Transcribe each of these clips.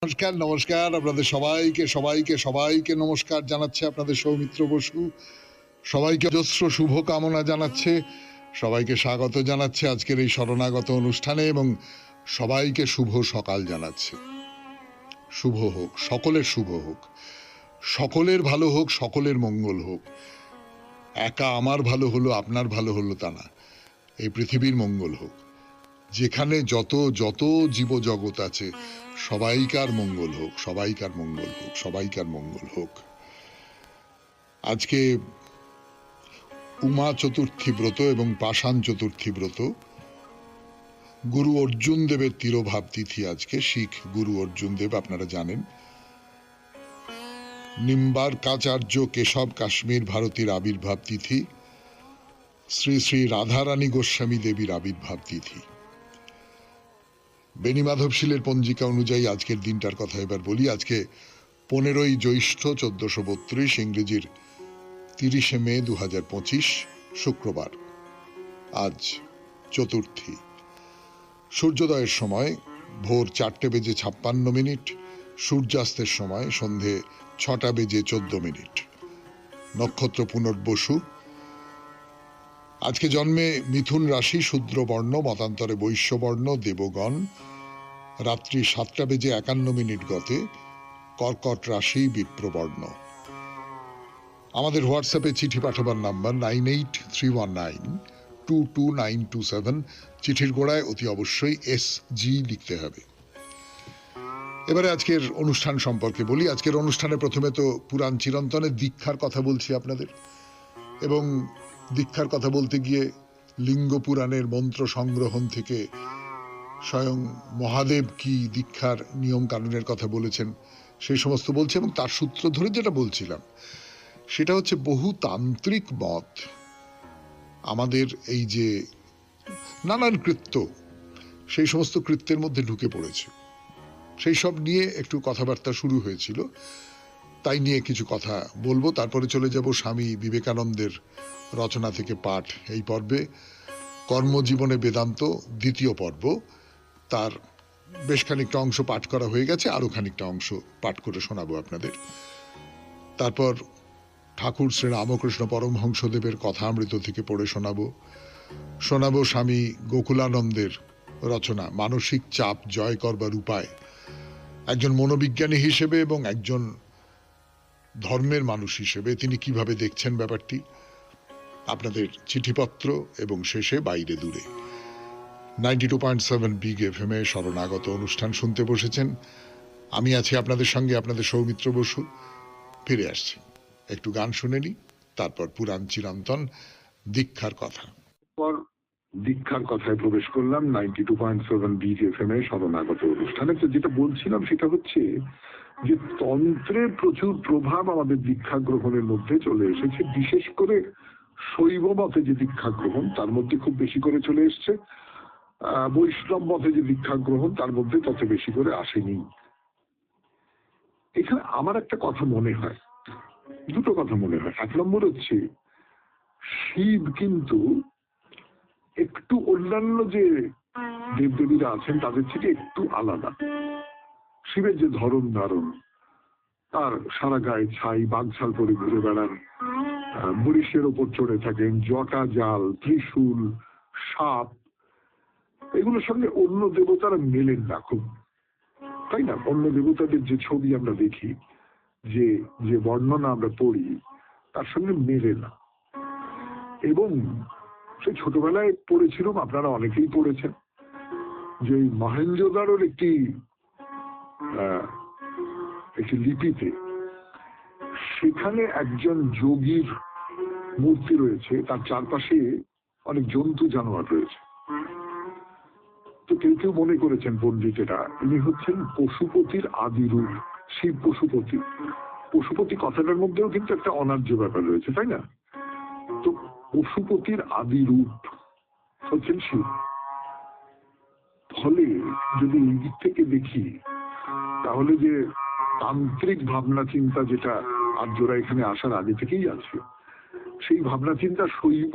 নমস্কার নমস্কার আপনাদের সবাইকে সবাইকে সবাইকে নমস্কার জানাচ্ছে আপনাদের সৌমিত্র বসু। সবাইকে অজস্র শুভ কামনা জানাচ্ছে, সবাইকে স্বাগত জানাচ্ছে আজকের এই শরণাগত অনুষ্ঠানে এবং সবাইকে শুভ সকাল জানাচ্ছে। শুভ হোক, সকলের শুভ হোক, সকলের ভালো হোক, সকলের মঙ্গল হোক। একা আমার ভালো হলো আপনার ভালো হলো তা না, এই পৃথিবীর মঙ্গল হোক। যেখানে যত যত জীবজগৎ আছে সবাইকার মঙ্গল হোক, সবাইকার মঙ্গল হোক, সবাইকার মঙ্গল হোক। আজকে উমা চতুর্থী ব্রত এবং পাষাণ চতুর্থী ব্রত। গুরু অর্জুন দেবের তিরোভাব তিথি আজকে। শিখ গুরু অর্জুন দেব আপনারা জানেন। নিম্বার্কাচার্য কেশব কাশ্মীর ভারতীর আবির্ভাব তিথি। শ্রী শ্রী রাধারানী গোস্বামী দেবীর আবির্ভাব তিথি। বেণী মাধবশীলের পঞ্জিকা অনুযায়ী আজকের দিনটার কথা এবার বলি। আজকে 15ই জ্যৈষ্ঠ 1432, ইংরেজির 30শে মে 2025, শুক্রবার। আজ চতুর্থী। সূর্যোদয়ের সময় ভোর 4:56, সূর্যাস্তের সময় সন্ধে 6:14। নক্ষত্র পুনর্বসু। আজকে জন্মে মিথুন রাশি শূদ্রবর্ণ, মতান্তরে বৈশ্যবর্ণ দেবগণ। রাত্রি 7:51 গতে কর্কট রাশি বিপ্রবর্ণ। আমাদের হোয়াটসঅ্যাপে চিঠি পাঠাবার নাম্বার 9831922927। চিঠির গোড়ায় অতি অবশ্যই SG লিখতে হবে। এবারে আজকের অনুষ্ঠান সম্পর্কে বলি। আজকের অনুষ্ঠানে প্রথমে তো পুরাণ চিরন্তনের দীক্ষার কথা বলছি আপনাদের, এবং দীক্ষার কথা বলতে গিয়ে লিঙ্গ পুরাণের মন্ত্র সংগ্রহণ থেকে স্বয়ং মহাদেব কি দীক্ষার নিয়ম কানুনের কথা বলেছেন সেই সমস্ত বলছে, এবং তার সূত্র ধরে যেটা বলছিলাম সেটা হচ্ছে বহু তান্ত্রিক মত আমাদের এই যে নানান কৃত্য, সেই সমস্ত কৃত্যের মধ্যে ঢুকে পড়েছে। সেই সব নিয়ে একটু কথাবার্তা শুরু হয়েছিল, তাই নিয়ে কিছু কথা বলবো। তারপরে চলে যাব স্বামী বিবেকানন্দের রচনা থেকে পাঠ এই পর্বে। কর্মজীবনে বেদান্ত দ্বিতীয় পর্ব, তার বেশ খানিকটা অংশ পাঠ করা হয়ে গেছে, আরো খানিকটা অংশ পাঠ করে শোনাবো আপনাদের। তারপর ঠাকুর শ্রী রামকৃষ্ণ পরমহংসদেবের কথামৃত থেকে পড়ে শোনাবো স্বামী গোকুলানন্দের রচনা মানসিক চাপ জয় করবার উপায়। একজন মনোবিজ্ঞানী হিসেবে এবং একজন ধর্মের মানুষ হিসেবে তিনি কিভাবে দেখছেন ব্যাপারটি। আপনাদের চিঠিপত্র এবং শেষে বাইরে দূরে। 92.7 বিগ FM এ শরণাগত অনুষ্ঠান শুনতে বসেছেন। আমি আছি আপনাদের সঙ্গে, আপনাদের সৌমিত্র বসু। ফিরে আসছি, একটু গান শুনে নি, তারপর পুরাণ চিরন্তন দীক্ষার কথা। পর দীক্ষার কথায় প্রবেশ করলাম 92.7 বিগ FM এ শরণাগত অনুষ্ঠানে। তো যেটা বলছিলাম সেটা হচ্ছে যে তন্ত্রের প্রচুর প্রভাব আমাদের দীক্ষা গ্রহণের মধ্যে চলে এসেছে। বিশেষ করে শৈব মতে যে দীক্ষা গ্রহণ তার মধ্যে খুব বেশি করে চলে এসছে। বৈষ্ণব মতে যে দীক্ষা গ্রহণ তার মধ্যে তত বেশি করে আসেনি। এখানে আমার একটা কথা মনে হয়, দুটো কথা মনে হয়। এক নম্বর হচ্ছে শিব কিন্তু একটু অন্যান্য যে দেবদেবীরা আছেন তাদের থেকে একটু আলাদা। শিবের যে ধরন ধারণ, তার সারা গায়ে ছাই, বাঘছাল পরে ঘুরে বেড়ান, বরিশের ওপর চড়ে থাকেন, জটা জাল, ত্রিশূল, সাপ, এগুলোর সঙ্গে অন্য দেবতারা মেলেন না খুব, তাই না? অন্য দেবতাদের যে ছবি আমরা দেখি, যে যে বর্ণনা আমরা পড়ি, তার সঙ্গে মেলে না। এবং সে ছোটবেলায় পড়েছিলাম, আপনারা অনেকেই পড়েছেন, যে মহেঞ্জোদারোর একটি লিপিতে সেখানে একজন যোগীর মূর্তি রয়েছে, তার চারপাশে অনেক জন্তু জানোয়ার রয়েছে। তো কেউ কেউ মনে করেছেন পণ্ডিতেরা ইনি হচ্ছেন পশুপতির আদি রূপ, শিব পশুপতি। পশুপতি কথাটার মধ্যেও কিন্তু একটা অনার্য ব্যাপার রয়েছে, তাই না? তো পশুপতির আদি রূপ হচ্ছেন শিব। ফলে যদি এই দিক থেকে দেখি তাহলে যে তান্ত্রিক ভাবনা চিন্তা যেটা আর্যরা এখানে আসার আগে থেকেই আছে, সেই ভাবনা চিন্তা শৈব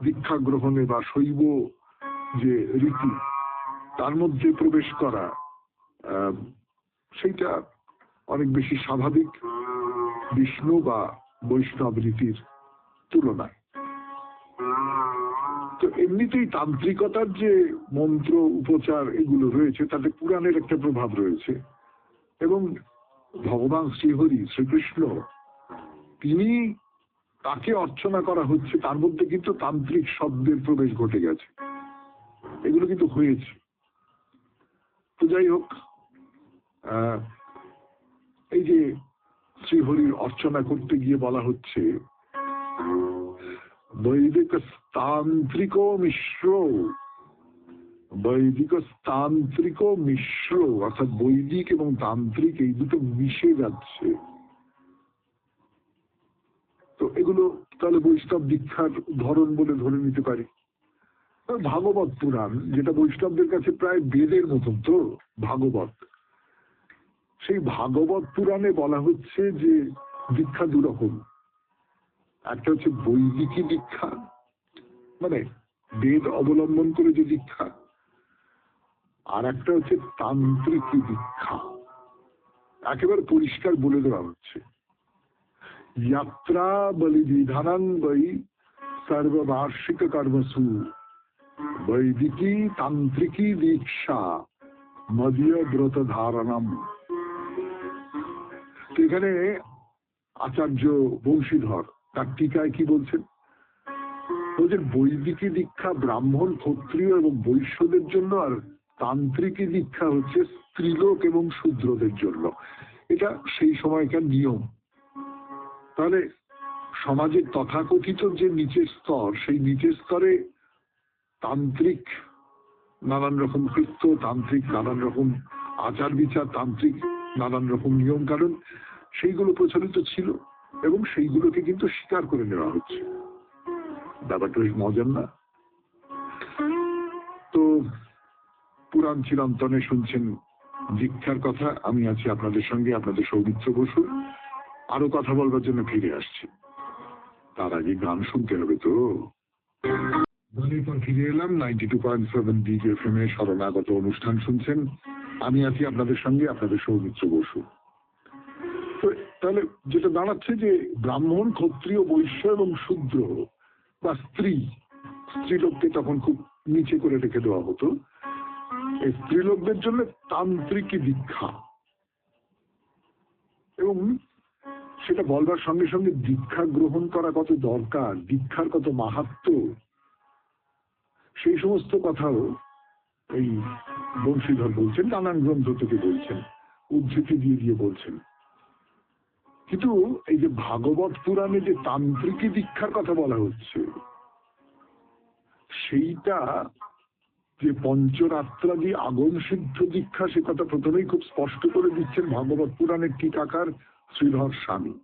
দীক্ষা গ্রহণে বা শৈব যে রীতি তার মধ্যে প্রবেশ করা সেইটা অনেক বেশি স্বাভাবিক বিষ্ণু বা বৈষ্ণব রীতির তুলনায়। তো এমনিতেই তান্ত্রিকতার যে মন্ত্র উপচার এগুলো রয়েছে তাতে পুরাণের একটা প্রভাব রয়েছে, এবং ভগবান শ্রীহরি শ্রীকৃষ্ণ তিনি তাকে অর্চনা করা হচ্ছে, তার মধ্যে কিন্তু তান্ত্রিক শব্দের প্রবেশ ঘটে গেছে, এগুলো কিন্তু হয়েছে। তো যাই হোক, এই যে শ্রীহরির অর্চনা করতে গিয়ে বলা হচ্ছে বৈদিক তান্ত্রিক মিশ্র, বৈদিক তান্ত্রিক মিশ্র, অর্থাৎ বৈদিক এবং তান্ত্রিক এই দুটো মিশে যাচ্ছে। তো এগুলো তাহলে বৈষ্ণব দীক্ষার ধরন বলে ধরে নিতে পারি। ভাগবত পুরাণ, যেটা বৈষ্ণবদের কাছে প্রায় বেদের মতন, তো ভাগবত, সেই ভাগবত পুরাণে বলা হচ্ছে যে দীক্ষা দুরকম। একটা হচ্ছে বৈদিকী দীক্ষা, মানে বেদ অবলম্বন করে যে দীক্ষা, আর একটা হচ্ছে তান্ত্রিকী দীক্ষা। একেবারে পরিষ্কার বলে দেওয়া হচ্ছে, যাত্রা বলি বিধানাং বৈ সর্ববার্ষিক কর্মসু বৈদিকী তান্ত্রিকী দীক্ষা মদীয় ব্রত ধারণম। এখানে আচার্য বংশীধর তার টিকায় কি বলছেন? বলছেন বৈদিকী দীক্ষা ব্রাহ্মণ, ক্ষত্রিয় এবং বৈশ্যদের জন্য, আর তান্ত্রিকী দীক্ষা হচ্ছে স্ত্রীলোক এবং শূদ্রদের জন্য। এটা সেই সময়কার নিয়ম। তাহলে সমাজের তথাকথিত যে নিচের স্তর, সেই নিচের স্তরে তান্ত্রিক নানান রকম কৃত্য, তান্ত্রিক নানান রকম আচার বিচার, তান্ত্রিক নানান রকম নিয়ম কানুন, সেইগুলো প্রচলিত ছিল এবং সেইগুলোকে কিন্তু স্বীকার করে নেওয়া হচ্ছে। ব্যাপারটা বেশ মজার না? তো পুরাণ চিরন্তনে শুনছেন দীক্ষার কথা। আমি আছি আপনাদের সঙ্গে, আপনাদের সৌমিত্র বসু। আরো কথা বলবার জন্য ফিরে আসছি, তার আগে গান শুনতে হবে। তো গানের পর ফিরে এলাম 92.7 বিগ এফএম এ শরণাগত অনুষ্ঠান শুনছেন। আমি আছি আপনাদের সঙ্গে, আপনাদের সৌমিত্র বসু। তো তাহলে যেটা দাঁড়াচ্ছে যে ব্রাহ্মণ, ক্ষত্রিয়, বৈশ্য এবং শূদ্র বা স্ত্রীলোককে তখন খুব নিচে করে রেখে দেওয়া হতো। এই স্ত্রীলোকদের জন্য তান্ত্রিকী দীক্ষা, এবং সেটা বলবার সঙ্গে সঙ্গে দীক্ষা গ্রহণ করা কত দরকার, দীক্ষার কত মাহাত্ম্য, সেই সমস্ত কথাও এই বংশীধর বলছেন, নানান গ্রন্থ থেকে বলছেন, উদ্ধৃতি দিয়ে দিয়ে বলছেন। কিন্তু এই যে ভাগবত পুরাণে যে তান্ত্রিকী দীক্ষার কথা বলা হচ্ছে, সেইটা যে পঞ্চরাত্রাদি আগম সিদ্ধ দীক্ষা, সে কথা প্রথমেই খুব স্পষ্ট করে দিচ্ছেন ভাগবত পুরাণের টিকাকার শ্রীধর স্বামী।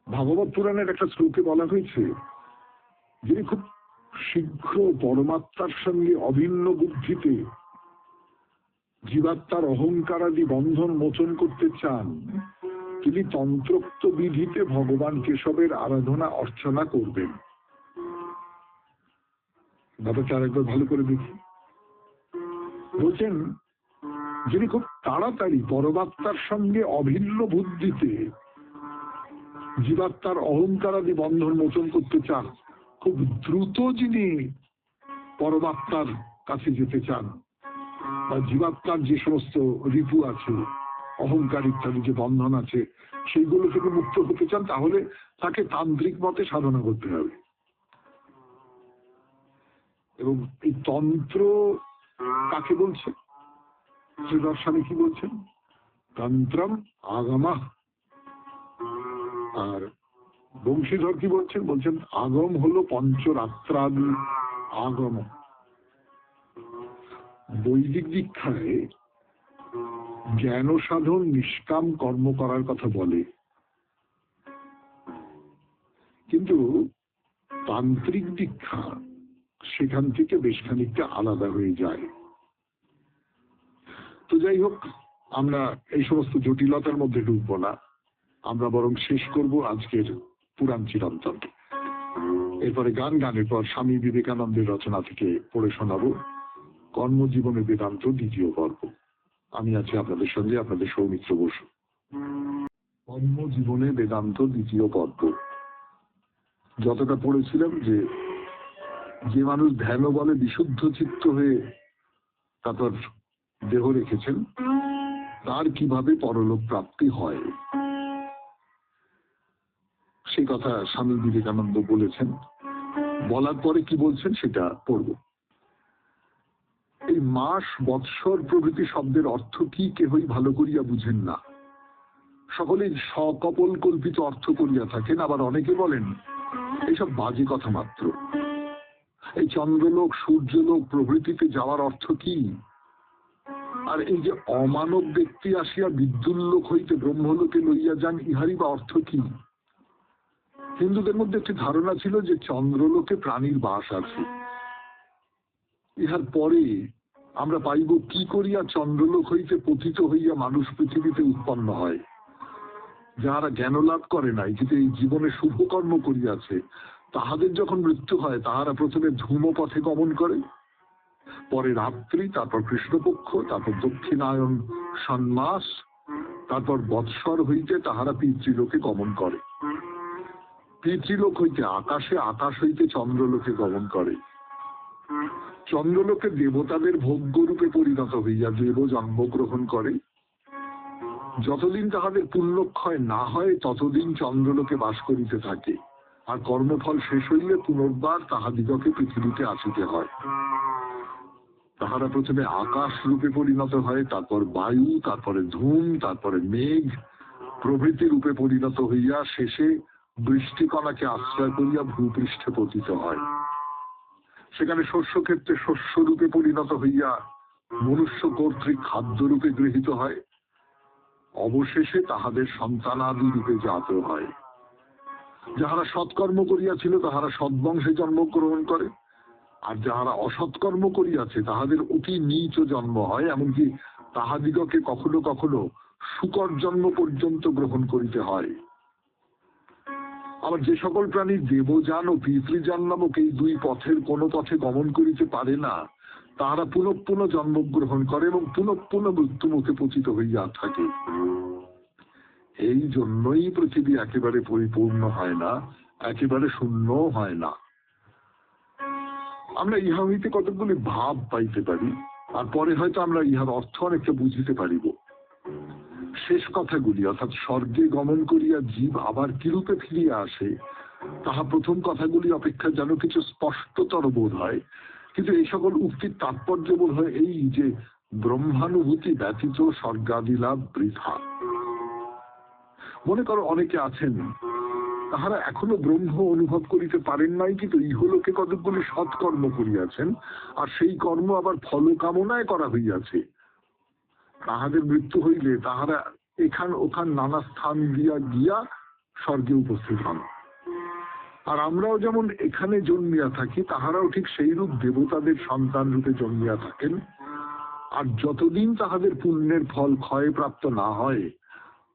ভাগবত পুরাণের একটা শ্লোকে বলা হয়েছে, যিনি খুব শীঘ্র পরমাত্মার সঙ্গে অভিন্ন বুদ্ধিতে জীবাত্মার অহংকারাদি বন্ধন মোচন করতে চান, তিনি তন্ত্রোক্ত বিধিতে ভগবান কেশবের আরাধনা অর্চনা করবেন। ব্যাপারটা আরেকবার ভালো করে দেখি। বলছেন, যিনি খুব তাড়াতাড়ি পরমাত্মার সঙ্গে অভিন্ন বুদ্ধিতে জীবাত্মার অহংকারাদি বন্ধন মোচন করতে চান, খুব দ্রুত যিনি পরমাত্মার কাছে যেতে চান, বা জীবাত্মার যে সমস্ত রিপু আছে, অহংকার ইত্যাদি যে বন্ধন আছে, সেইগুলো থেকে মুক্ত হতে চান, তাহলে তাকে তান্ত্রিক মতে সাধনা করতে হবে। এবং এই তন্ত্র কাকে বলছে? শ্রীধর স্বামী কি বলছেন? তন্ত্রম আগমা। আর বংশীধর কি বলছেন? বলছেন আগম হলো পঞ্চরাত্রাদি আগম। বৈদিক দীক্ষায় জ্ঞান সাধন নিষ্কাম কর্ম করার কথা বলে, কিন্তু তান্ত্রিক দীক্ষা সেখান থেকে বেশ খানিকটা আলাদা হয়ে যায়। তো যাই হোক, আমরা এই সমস্ত জটিলতার মধ্যে ঢুকবো না, আমরা বরং শেষ করব আজকের পুরাণ চিরন্তন। এরপরে গানের পর স্বামী বিবেকানন্দের রচনা থেকে পড়ে শোনাবো কর্মজীবনে বেদান্ত দ্বিতীয় পর্ব। আমি আছি আপনাদের সঙ্গে, আপনাদের সৌমিত্র বসু। কর্মজীবনে বেদান্ত দ্বিতীয় পর্ব। যতটা পড়েছিলাম যে মানুষ ধ্যান বলে বিশুদ্ধ চিত্ত হয়ে তারপর দেহ রেখেছেন, তার কিভাবে পরলোক প্রাপ্তি হয় সেই কথা স্বামী বিবেকানন্দ বলেছেন। বলার পরে কি বলছেন সেটা পড়ব। এই মাস, বৎসর প্রভৃতি শব্দের অর্থ কি কেহই ভালো করিয়া বুঝেন না। সকলেই সকপল কল্পিত অর্থ করিয়া থাকেন। আবার অনেকে বলেন এইসব বাজে কথা মাত্র। এই চন্দ্রলোক, সূর্যলোক প্রভৃতিতে যাওয়ার অর্থ কি? আর এই যে অমানব ব্যক্তি আসিয়া বিদ্যুল্লোক হইতে ব্রহ্মলোকে লইয়া যান, ইহারই বা অর্থ কি? হিন্দুদের মধ্যে একটি ধারণা ছিল যে চন্দ্রলোকে প্রাণীর বাস আছে। ইহার পরে আমরা পাইব কি করিয়া চন্দ্রলোক হইতে পতিত হইয়া মানুষ পৃথিবীতে উৎপন্ন হয়। যাহারা জ্ঞান লাভ করে নাই, কিন্তু এই জীবনে শুভ কর্ম করিয়াছে, তাহাদের যখন মৃত্যু হয় তাহারা প্রথমে ধূমপথে গমন করে, পরে রাত্রি, তারপর কৃষ্ণপক্ষ, তারপর দক্ষিণায়ন সন্মাস, তারপর বৎসর হইতে তাহারা পিতৃলোকে গমন করে। পিতৃলোক হইতে আকাশে, আকাশ হইতে চন্দ্রলোকে গমন করে। চন্দ্রলোকে দেবতাদের ভোগ্যরূপে পরিণত হইয়া দেব জন্মগ্রহণ করে। যতদিন তাহাদের পুণ্যক্ষয় না হয় ততদিন চন্দ্রলোকে বাস করিতে থাকে, আর কর্মফল শেষ হইলে পুনর্বার তাহাদিগকে পৃথিবীতে আসিতে হয়। তাহারা প্রথমে আকাশ রূপে পরিণত হয়, তারপর বায়ু, তারপরে ধূম, তারপরে মেঘ প্রভৃতি রূপে পরিণত হইয়া শেষে বৃষ্টিকণাকে আশ্রয় করিয়া ভূপৃষ্ঠে পতিত হয়। সেখানে শস্যক্ষেত্রে শস্য রূপে পরিণত হইয়া মনুষ্য কর্তৃক খাদ্যরূপে গৃহীত হয়। অবশেষে তাহাদের সন্তানাদি রূপে জাত হয়। যাহারা সৎকর্ম করিয়াছিল তাহারা সদ্বংশে জন্মগ্রহণ করে, আর যাহারা অসৎকর্ম করিয়াছে তাহাদের অতি নীচ জন্ম হয়। এমনকি তাহাদিগকে কখনো কখনো শূকর জন্ম পর্যন্ত গ্রহণ করিতে হয়। আবার যে সকল প্রাণী দেবযান ও পিতৃযান নামক এই দুই পথের কোনো পথে গমন করিতে পারে না, তাহারা পুনঃ পুনঃ জন্মগ্রহণ করে এবং পুনঃ পুনঃ মৃত্যু মুখে পতিত হইয়া থাকে। এই জন্যই পৃথিবী একেবারে পরিপূর্ণ হয় না, একেবারে শূন্য হয় না। আমরা ইহা হইতে কতকগুলি ভাব পাইতে পারি, আর পরে হয়তো আমরা ইহার অর্থ অনেকটা বুঝিতে পারিব। শেষ কথাগুলি, অর্থাৎ স্বর্গে গমন করিয়া জীব আবার কিরূপে ফিরিয়া আসে, তাহা প্রথম কথাগুলি অপেক্ষা যেন কিছু স্পষ্টতর বোধ হয়। কিন্তু এই সকল উক্তির তাৎপর্য বোধ হয় এই যে ব্রহ্মানুভূতি ব্যতীত স্বর্গাদি লাভ বৃথা। মনে করো অনেকে আছেন তাহারা এখনো ব্রহ্ম অনুভব করিতে পারেন নাই, কিন্তু ইহলোকে কতকগুলি সৎকর্ম করিয়াছেন, আর সেই কর্ম আবার ফল কামনায় করা হইয়াছে। তাহাদের মৃত্যু হইলে তাহারা এখান ওখান নানা স্থান দিয়া গিয়া স্বর্গে উপস্থিত হন। আর আমরাও যেমন এখানে জন্মিয়া থাকি, তাহারাও ঠিক সেই রূপ দেবতাদের সন্তান রূপে জন্মিয়া থাকেন। আর যতদিন তাহাদের পুণ্যের ফল ক্ষয়প্রাপ্ত না হয়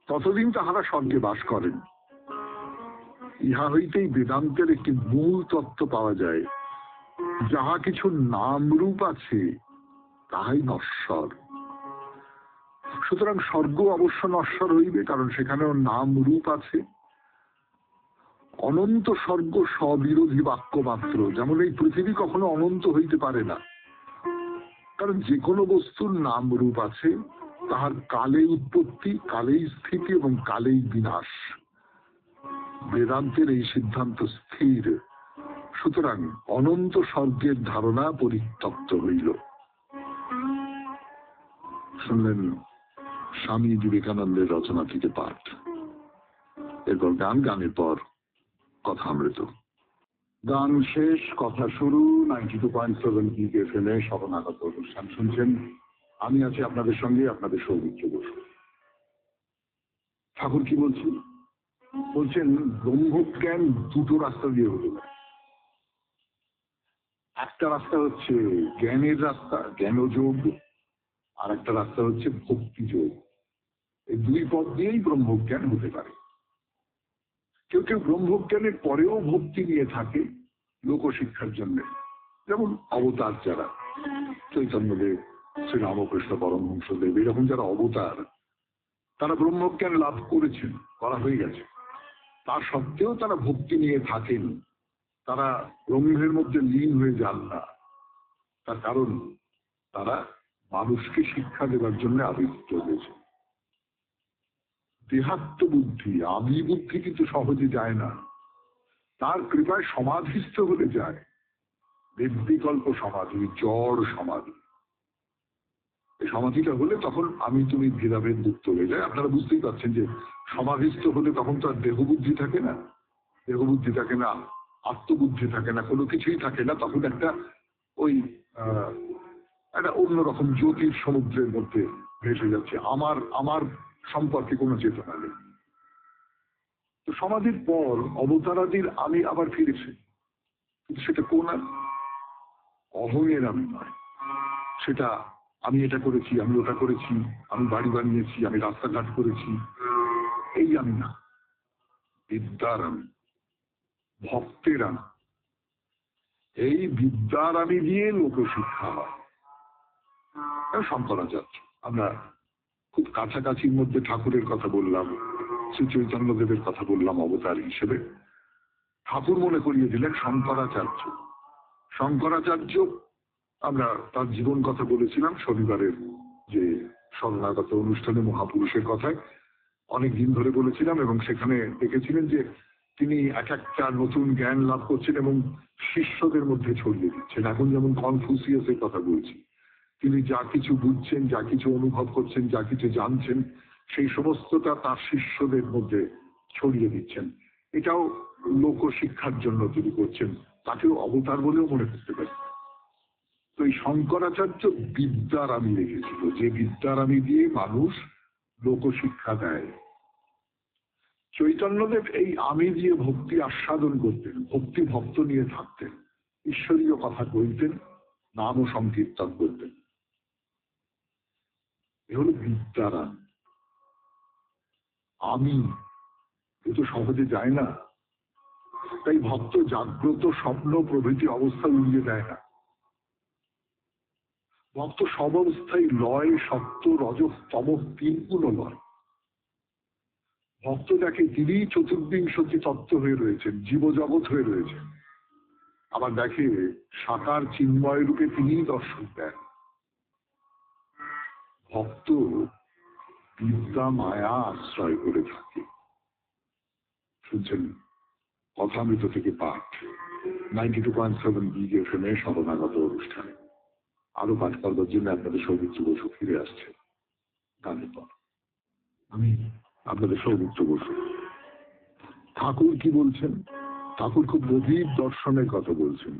ততদিন তাহারা স্বর্গে বাস করেন। ইহা হইতেই বেদান্তের একটি মূল তত্ত্ব পাওয়া যায়, যাহা কিছু নাম রূপ আছে তাহাই নশ্বর। সুতরাং স্বর্গ অবশ্য নশ্বর হইবে, কারণ সেখানেও নাম রূপ আছে। অনন্ত স্বর্গ স্ববিরোধী বাক্য মাত্র। যেমন এই পৃথিবী কখনো অনন্ত হইতে পারে না, কারণ যে কোনো বস্তুর নাম রূপ আছে, তাহার কালেই উৎপত্তি, কালেই স্থিতি এবং কালেই বিনাশ। বেদান্তের এই সিদ্ধান্ত স্থির। সুতরাং অনন্ত স্বর্গের ধারণা পরিত্যক্ত হইল। শুনলেন স্বামী বিবেকানন্দের রচনা থেকে পাঠ। এরপর গান, গানের পর কথা অমৃত। গান শেষ, কথা শুরু। 92.7 FM শরণাগত অনুষ্ঠান শুনছেন। আমি আছি আপনাদের সঙ্গে, আপনাদের সৌমিত্র বসু। ঠাকুর কি বলছেন? বলছেন ব্রহ্মজ্ঞান দুটো রাস্তা দিয়ে হতে পারে। একটা রাস্তা হচ্ছে জ্ঞানের রাস্তা, জ্ঞানযোগ, আর একটা রাস্তা হচ্ছে ভক্তিযোগ। এই দুই পথ দিয়েই ব্রহ্মজ্ঞান হতে পারে। কেউ কেউ ব্রহ্মজ্ঞানের পরেও ভক্তি নিয়ে থাকে লোকশিক্ষার জন্য, যেমন অবতার যারা, চৈতন্যদেব, শ্রীরামকৃষ্ণ পরমহংসদেব, এরকম যারা অবতার, তারা ব্রহ্মজ্ঞান লাভ করেছেন, করা হয়ে গেছে, তার সত্ত্বেও তারা ভক্তি নিয়ে থাকেন, তারা ব্রহ্মের মধ্যে লীন হয়ে যান না। তার কারণ তারা মানুষকে শিক্ষা দেওয়ার জন্য আবির্ভূত হয়েছে। দেহাত্ম বুদ্ধি, আমি বুদ্ধি কিন্তু সহজে যায় না, তার কৃপায় সমাধিস্থ হলে যায়। নির্বিকল্প সমাধি, জড় সমাধি। এই সমাধিটা হলে তখন আমি তুমি ভেদাভেদ মুক্ত হয়ে যায়। আপনারা বুঝতেই পারছেন যে সমাধিস্থ হলে তখন তো আর দেহবুদ্ধি থাকে না, দেহবুদ্ধি থাকে না, আত্মবুদ্ধি থাকে না, কোনো কিছুই থাকে না। তখন একটা ওই একটা অন্যরকম জ্যোতির সমুদ্রের মধ্যে ভেসে যাচ্ছে, আমার আমার সম্পর্কে কোনো চেতনা নেই। তো সমাধির পর অবতারাদির আমি আবার ফিরেছে, কিন্তু সেটা কোন অহংয়ের আমি নয়। সেটা আমি এটা করেছি, আমি ওটা করেছি, আমি বাড়ি বানিয়েছি, আমি রাস্তাঘাট করেছি, এই আমি না। বিদ্যার আমি, ভক্তের আমি। এই বিদ্যার আমি দিয়ে লোকশিক্ষা হয়। শঙ্করাচার্য, আমরা খুব কাছাকাছির মধ্যে ঠাকুরের কথা বললাম, শ্রী চৈতন্যদেবের কথা বললাম অবতার হিসেবে। ঠাকুর মনে করিয়ে দিলেন শঙ্করাচার্য। শঙ্করাচার্য, আমরা তার জীবন কথা বলেছিলাম শনিবারের যে শরণাগত অনুষ্ঠানে মহাপুরুষের কথায় অনেক দিন ধরে বলেছিলাম, এবং সেখানে দেখেছিলেন যে তিনি এক একটা নতুন জ্ঞান লাভ করছেন এবং শিষ্যদের মধ্যে ছড়িয়ে দিচ্ছেন। এখন যেমন কনফুসিয়াসের কথা বলছি, তিনি যা কিছু বুঝছেন, যা কিছু অনুভব করছেন, যা কিছু জানছেন, সেই সমস্তটা তার শিষ্যদের মধ্যে ছড়িয়ে দিচ্ছেন। এটাও লোকশিক্ষার জন্য তিনি করছেন, তাকেও অবতার বলেও মনে করতে পারি। তো এই শঙ্করাচার্য বিদ্যার আমি রেখেছিল, যে বিদ্যার আমি দিয়ে মানুষ লোকশিক্ষা দেয়। চৈতন্যদেব এই আমি দিয়ে ভক্তি আস্বাদন করতেন, ভক্তি ভক্ত নিয়ে থাকতেন, ঈশ্বরীয় কথা বলতেন, নাম ও সংকীর্তন করতেন। এ হল বিদ্যার আমি। এ তো সহজে যায় না, তাই ভক্ত জাগ্রত, স্বপ্ন প্রভৃতি অবস্থা উড়িয়ে দেয় না। ভক্ত সব অবস্থায় লয়, সত্য, রজ, তম তিন গুণ লয়। ভক্ত দেখে তিনি চতুর্বিংশতি তত্ত্ব হয়ে রয়েছেন, জীবজগৎ হয়ে রয়েছেন। আবার দেখে সাকার চিন্ময় রূপে তিনিই দর্শন দেন। ভক্ত বিদ্যা মায়া আশ্রয় করে থাকে। শুনছেন কথামৃত থেকে পাঠ 92.7 বিগ এফএম-এ শরণাগত অনুষ্ঠানে। আরো পাঠ করবার জন্য আপনাদের সৌমিত্র বসু ফিরে আসছে গানের পর। আমি আপনাদের সৌমিত্র বসু। ঠাকুর কি বলছেন? ঠাকুর খুব গভীর দর্শনের কথা বলছেন।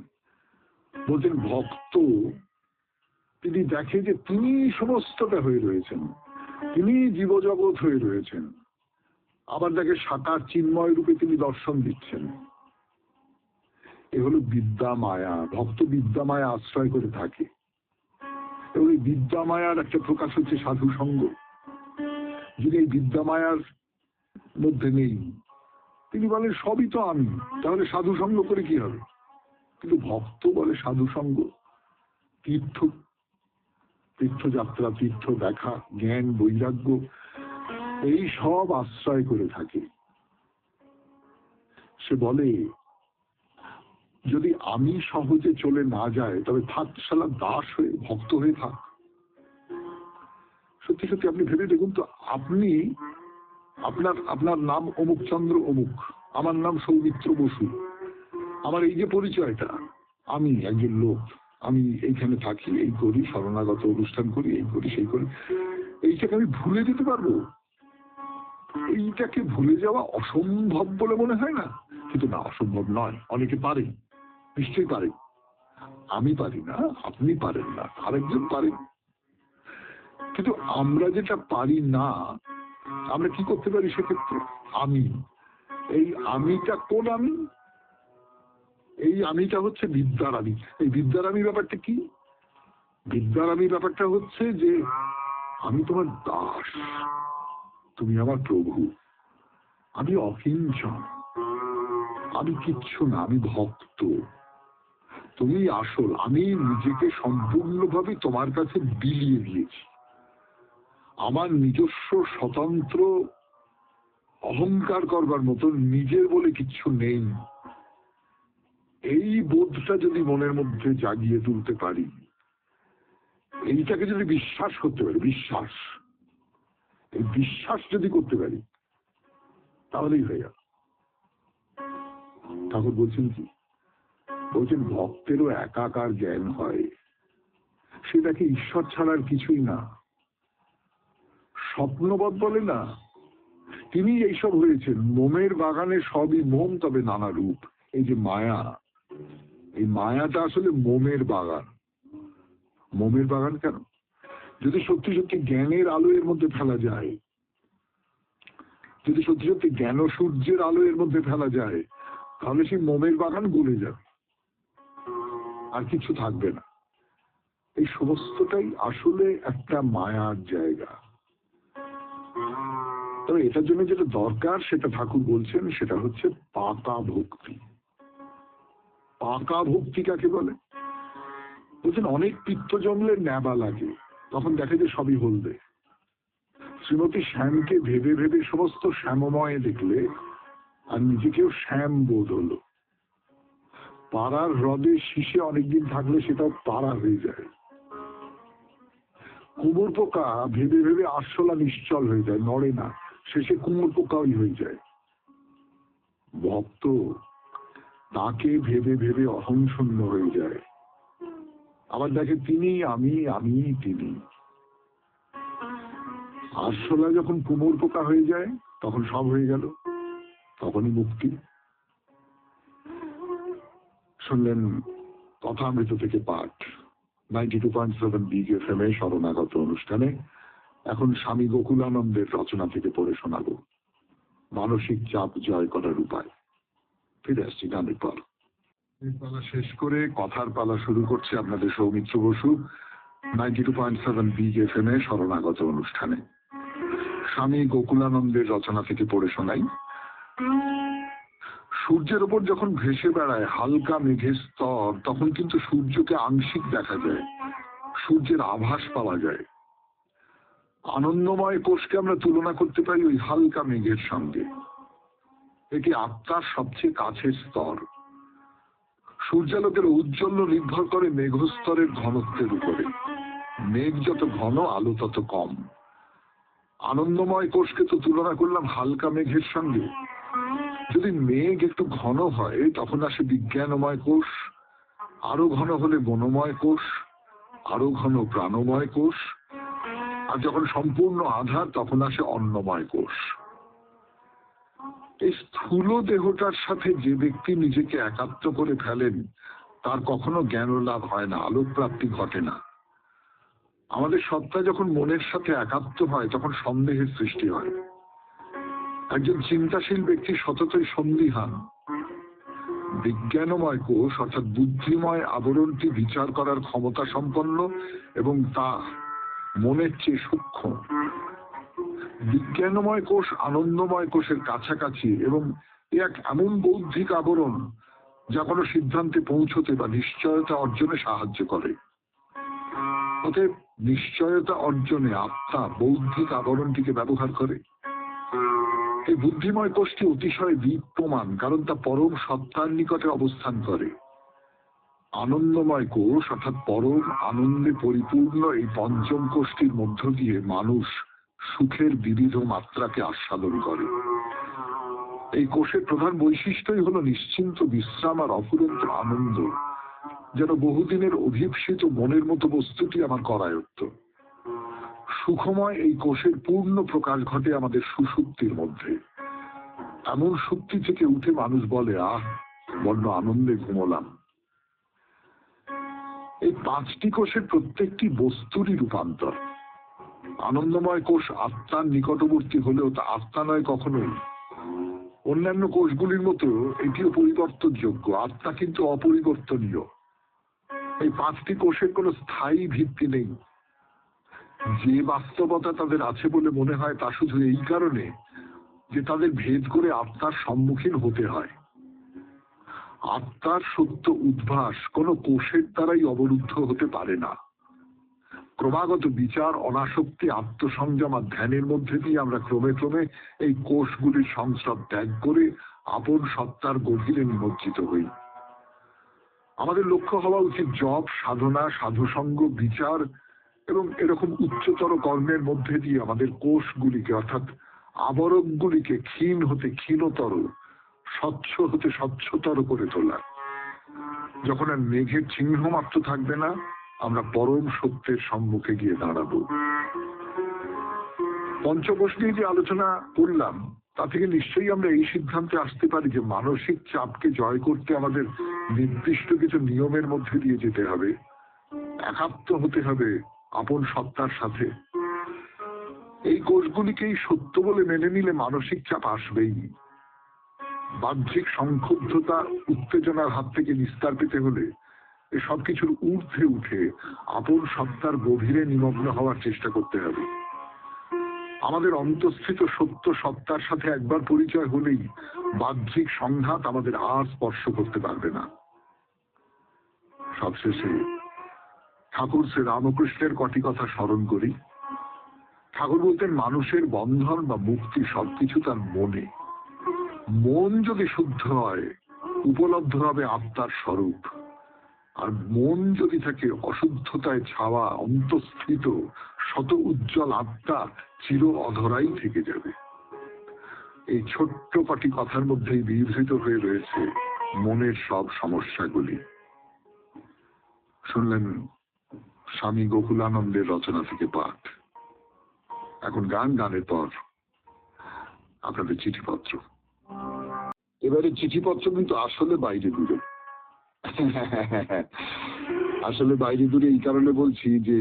বলছেন ভক্ত তিনি দেখে যে তিনি সমস্তটা হয়ে রয়েছেন, তিনি জীবজগৎ হয়ে রয়েছেন। আবার দেখে সাকার চিন্ময় রূপে তিনি দর্শন দিচ্ছেন। এ হলো বিদ্যা মায়া। ভক্ত বিদ্যা মায়া আশ্রয় করে থাকে, এবং এই বিদ্যা মায়ার একটা প্রকাশ হচ্ছে সাধু সঙ্গ। যদি এই বিদ্যা মায়ার মধ্যে নেই, তিনি বলেন সবই তো আমি, তাহলে সাধু সঙ্গ করে কি হবে? কিন্তু ভক্ত বলে সাধু সঙ্গ, তীর্থযাত্রা, তীর্থ দেখা, জ্ঞান, বৈরাগ্য, এই সব আশ্রয় করে থাকে। সে বলে যদি আমি সহজে চলে না যায়, তবে থাক শালা দাস হয়ে, ভক্ত হয়ে থাক। সত্যি সত্যি আপনি ভেবে দেখুন তো, আপনি আপনার নাম অমুক চন্দ্র অমুক, আমার নাম সৌমিত্র বসু। আমার এই যে পরিচয়টা, আমি একজন লোক, আমি এইখানে থাকি, এই করি, শরণাগত অনুষ্ঠান করি, এই করি, সেই করি, এইটাকে আমি ভুলে যেতে পারবো? এইটাকে ভুলে যাওয়া অসম্ভব বলে মনে হয় না? কিন্তু না, অসম্ভব নয়। অনেকে পারে, নিশ্চয়ই পারে। আমি পারি না, আপনি পারেন না, আরেকজন পারেন। কিন্তু আমরা যেটা পারি না, আমরা কি করতে পারি সেক্ষেত্রে? আমি, এই আমিটা কোন আমি? এই আমিটা হচ্ছে বিদ্যার আমি। এই বিদ্যার আমি ব্যাপারটা কি? বিদ্যার আমি ব্যাপারটা হচ্ছে যে আমি তোমার দাস, তুমি আমার প্রভু। আমি অকিঞ্চন, আমি কিচ্ছু না, আমি ভক্ত। তুমি আসল, আমি নিজেকে সম্পূর্ণভাবে তোমার কাছে বিলিয়ে দিয়েছি। আমার নিজস্ব স্বতন্ত্র অহংকার করবার মতো নিজের বলে কিচ্ছু নেই। এই বোধটা যদি মনের মধ্যে জাগিয়ে তুলতে পারি, এইটাকে যদি বিশ্বাস করতে পারি, এই বিশ্বাস যদি করতে পারি, তাহলেই হয়ে গেল। ঠাকুর বলছেন কি? বলছেন ভক্তেরও একাকার জ্ঞান হয়, সেটাকে ঈশ্বর ছাড়ার কিছুই না। স্বপ্নবৎ বলে না, তিনি এইসব হয়েছেন। মোমের বাগানে সবই মোম, তবে নানা রূপ। এই যে মায়া, এই মায়াটা আসলে মোমের বাগান। মোমের বাগান কেন? যদি সত্যি সত্যি জ্ঞানের আলো এর মধ্যে ফেলা যায়, যদি সত্যি সত্যি জ্ঞান সূর্যের আলো এর মধ্যে ফেলা যায়, তাহলে সেই মোমের বাগান গলে যাবে, আর কিছু থাকবে না। এই সমস্তটাই আসলে একটা মায়ার জায়গা। তবে এটার জন্য যেটা দরকার, সেটা ঠাকুর বলছেন, সেটা হচ্ছে পাকা ভক্তি। পাকা ভক্তি কাকে বলে? বলছেন অনেক পিত্ত জমলে ন্যাবা লাগে, তখন দেখে যে সবই হলদে। শ্রীমতী শ্যামকে ভেবে ভেবে সমস্ত শ্যামময় দেখলে, আর নিজেকেও শ্যাম বোধ হলো। পাড়ার হ্রদে শীষে অনেকদিন থাকলে সেটাও পাড়া হয়ে যায়। কুমোর পোকা ভেবে ভেবে আরশোলা নিশ্চল হয়ে যায়, নড়ে না, শেষে কুমোর পোকাই হয়ে যায়। ভক্ত তাকে ভেবে ভেবে অহংশূন্য হয়ে যায়, আবার দেখে তিনি আমি, আমি তিনি। আরশোলা যখন কুমোর পোকা হয়ে যায়, তখন সব হয়ে গেল, তখনই মুক্তি। শুনলেন কথামৃত থেকে পাঠ 92.7 বিগ এফএম এ শরণাগত অনুষ্ঠানে। এখন স্বামী গোকুলানন্দের রচনা থেকে পড়ে শোনাবো, মানসিক চাপ জয় করার উপায়। ফিরে আসছি গানের পর। পালা শেষ করে কথার পালা শুরু করছে আপনাদের সৌমিত্র বসু 92.7 বিগ এফএম এ শরণাগত অনুষ্ঠানে। স্বামী গোকুলানন্দের রচনা থেকে পড়ে শোনাই। সূর্যের ওপর যখন ভেসে বেড়ায় হালকা মেঘের স্তর, তখন কিন্তু সূর্যকে আংশিক দেখা যায়, সূর্যের আভাস পাওয়া যায়। আনন্দময় কোষকে আমরা তুলনা করতে পারি ওই হালকা মেঘের সঙ্গে। এটি আত্মার সবচেয়ে কাছের স্তর। সূর্যালোকের ঔজ্জ্বল্য নির্ভর করে মেঘস্তরের ঘনত্বের উপরে। মেঘ যত ঘন, আলো তত কম। আনন্দময় কোষকে তো তুলনা করলাম হালকা মেঘের সঙ্গে। যদি মেঘ একটু ঘন হয়, তখন আসে বিজ্ঞানময় কোষ, আরো ঘন হলে মনোময় কোষ, আরো ঘন প্রাণময় কোষ, আর যখন সম্পূর্ণ আধার, তখন আসে অন্নময় কোষ। এই স্থূল দেহটার সাথে যে ব্যক্তি নিজেকে একাত্ম করে ফেলেন, তার কখনো জ্ঞান লাভ হয় না, আলোক প্রাপ্তি ঘটে না। আমাদের সত্তা যখন মনের সাথে একাত্ম হয়, তখন সন্দেহের সৃষ্টি হয়। একজন চিন্তাশীল ব্যক্তি সততই সন্দিহান। বিজ্ঞানময় কোষ অর্থাৎ বুদ্ধিময় আবরণটি বিচার করার ক্ষমতা সম্পন্ন এবং তা মনের চেয়ে সূক্ষ্ম। বিজ্ঞানময় কোষ আনন্দময় কোষের কাছাকাছি এবং এক এমন বৌদ্ধিক আবরণ যা কোনো সিদ্ধান্তে পৌঁছতে বা নিশ্চয়তা অর্জনে সাহায্য করে। অতএব নিশ্চয়তা অর্জনে আত্মা বৌদ্ধিক আবরণটিকে ব্যবহার করে। এই বুদ্ধিময় কোষটি অতিশয় দীপ্যমান, কারণ তা পরম সত্তার নিকটে অবস্থান করে। আনন্দময় কোষ অর্থাৎ পরম আনন্দে পরিপূর্ণ এই পঞ্চম কোষটির মধ্য দিয়ে মানুষ সুখের বিবিধ মাত্রাকে আস্বাদন করে। এই কোষের প্রধান বৈশিষ্ট্যই হলো নিশ্চিন্ত বিশ্রাম আর অফুরন্ত আনন্দ, যেন বহুদিনের অভীপ্সিত মনের মতো বস্তুটি আমার করায়ত্ত। সুখময় এই কোষের পূর্ণ প্রকাশ ঘটে আমাদের সুষুপ্তির মধ্যে। এমন সুপ্তি থেকে উঠে মানুষ বলে, আহ, বড্ড আনন্দে ঘুমোলাম। এই পাঁচটি কোষের প্রত্যেকটি বস্তুরই রূপান্তর। আনন্দময় কোষ আত্মার নিকটবর্তী হলেও তা আত্মা নয় কখনোই। অন্যান্য কোষগুলির মতো এটিও পরিবর্তনযোগ্য, আত্মা কিন্তু অপরিবর্তনীয়। এই পাঁচটি কোষের কোনো স্থায়ী ভিত্তি নেই। যে বাস্তবতা তাদের আছে বলে মনে হয়, তা শুধু এই কারণে যে তাদের ভেদ করে আত্মার সম্মুখীন হতে হয়। আত্মার সত্য উদ্ভাস কোনো কোষের দ্বারাই অবরুদ্ধ হতে পারে না। ক্রমাগত বিচার, অনাসক্তি, আত্মসংযম আর ধ্যানের মধ্যে দিয়ে আমরা ক্রমে ক্রমে এই কোষগুলির সংস্রব ত্যাগ করে আপন সত্তার গভীরে নিমজ্জিত হই। আমাদের লক্ষ্য হওয়া উচিত জপ, সাধনা, সাধুসঙ্গ, বিচার এবং এরকম উচ্চতর কর্মের মধ্যে দিয়ে আমাদের কোষগুলিকে অর্থাৎ আবরণগুলিকে ক্ষীণ হতে ক্ষীণতর, স্বচ্ছ হতে স্বচ্ছতর করে তোলা। যখন আর মেঘের চিহ্ন মাত্র থাকবে না, আমরা পরম সত্যের সম্মুখে গিয়ে দাঁড়াবো। পঞ্চকোষ নিয়ে যে আলোচনা করলাম তা থেকে নিশ্চয়ই আমরা এই সিদ্ধান্তে আসতে পারি যে মানসিক চাপকে জয় করতে আমাদের নির্দিষ্ট কিছু নিয়মের মধ্যে দিয়ে যেতে হবে, একাত্ম হতে হবে আপন সত্তার সাথে। এই কোষগুলিকেই সত্য বলে মেনে নিলে মানসিক চাপ আসবেই। বাহ্যিক সংক্ষুব্ধতা, উত্তেজনার হাত থেকে নিস্তার পেতে হলে এ সবকিছুর ঊর্ধ্বে উঠে আপন সত্তার গভীরে নিমগ্ন হওয়ার চেষ্টা করতে হবে। আমাদের অন্তঃস্থিত সত্য সত্তার সাথে একবার পরিচয় হলেই বাহ্যিক সংঘাত আমাদের আর স্পর্শ করতে পারবে না। সবশেষে ঠাকুর শ্রী রামকৃষ্ণের কটি কথা স্মরণ করি। ঠাকুর বলতেন, মানুষের বন্ধন বা মুক্তি সবকিছু তার মনে। মন যদি শুদ্ধ হয়, উপলব্ধ হবে আত্মার স্বরূপ। আর মন যদি থাকে অশুদ্ধতায় ছাওয়া, অন্তঃস্থিত শত উজ্জ্বল আত্মা চির অধরাই থেকে যাবে। এই ছোট্ট কটি কথার মধ্যেই বিধৃত হয়ে রয়েছে মনের সব সমস্যাগুলি। শুনলেন স্বামী গোকুলানন্দের রচনা থেকে পাঠ। এখন গান, গানের পর আপনাদের চিঠিপত্র। এবারে চিঠিপত্র কিন্তু আসলে বাইরে দূরে। আসলে বাইরে দূরে এই কারণে বলছি যে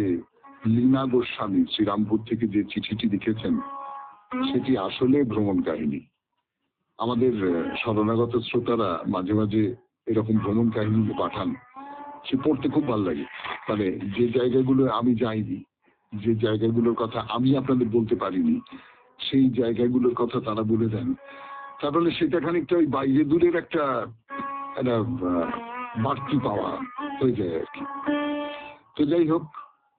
লীনা গোস্বামী শ্রীরামপুর থেকে যে চিঠিটি লিখেছেন সেটি আসলে ভ্রমণ কাহিনী। আমাদের শরণাগত শ্রোতারা মাঝে মাঝে এরকম ভ্রমণ কাহিনী পাঠান, সে পড়তে খুব ভালো লাগে। মানে যে জায়গাগুলো আমি যাইনি, যে জায়গাগুলোর কথা আমি আপনাদের বলতে পারিনি, সেই জায়গাগুলোর কথা তারা বলে দেন। তাহলে সেটা খানিকটা ওই বাইরে দূরের একটা বাড়তি পাওয়া হয়ে যায় আর কি। তো যাই হোক,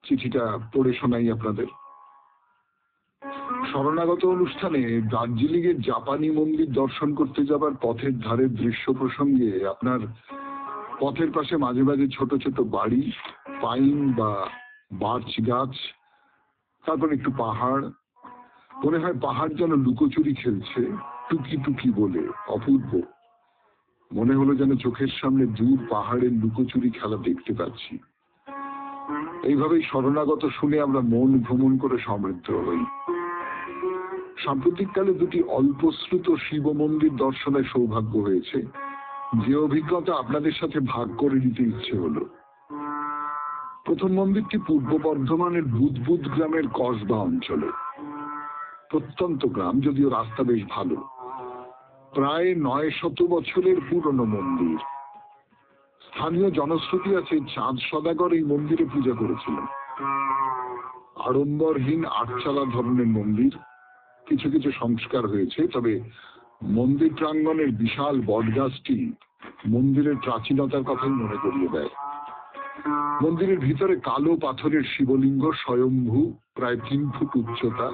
চিঠিটা পড়ে শোনাই আপনাদের। শরণাগত অনুষ্ঠানে দার্জিলিং এর জাপানি মন্দির দর্শন করতে যাবার পথের ধারের দৃশ্য প্রসঙ্গে আপনার পথের পাশে মাঝে মাঝে ছোট ছোট বাড়ি, পাইন বা বার্চ গাছ, তারপর একটু পাহাড়। মনে হয় পাহাড় যেন লুকোচুরি খেলছে টুকি টুকি বলে। অপূর্ব মনে হলো যেন চোখের সামনে দূর পাহাড়ের লুকোচুরি খেলা দেখতে পাচ্ছি। এইভাবেই শরণাগত শুনে আমরা মন ভ্রমণ করে সমৃদ্ধ হই। সাম্প্রতিককালে দুটি অল্পশ্রুত শিব মন্দির দর্শনের সৌভাগ্য হয়েছে, যে অভিজ্ঞতা আপনাদের সাথে ভাগ করে নিতে ইচ্ছে হলো। প্রথম মন্দিরটি পূর্ব বর্ধমানের বুদবুদ গ্রামের কসবা অঞ্চলে। প্রত্যন্ত গ্রাম, যদিও রাস্তা বেশ ভালো। প্রায় 900 বছরের পুরনো মন্দির। স্থানীয় জনশ্রুতি আছে চাঁদ সদাগর এই মন্দিরে পূজা করেছিলেন। আড়ম্বরহীন আটচালা ধরনের মন্দির, কিছু কিছু সংস্কার হয়েছে, তবে মন্দির প্রাঙ্গণের বিশাল বটগাছটি মন্দিরের প্রাচীনতার কথাই মনে করিয়ে দেয়। মন্দিরের ভিতরে কালো পাথরের শিবলিঙ্গ স্বয়ম্ভু, প্রায় 3 ফুট উচ্চতা।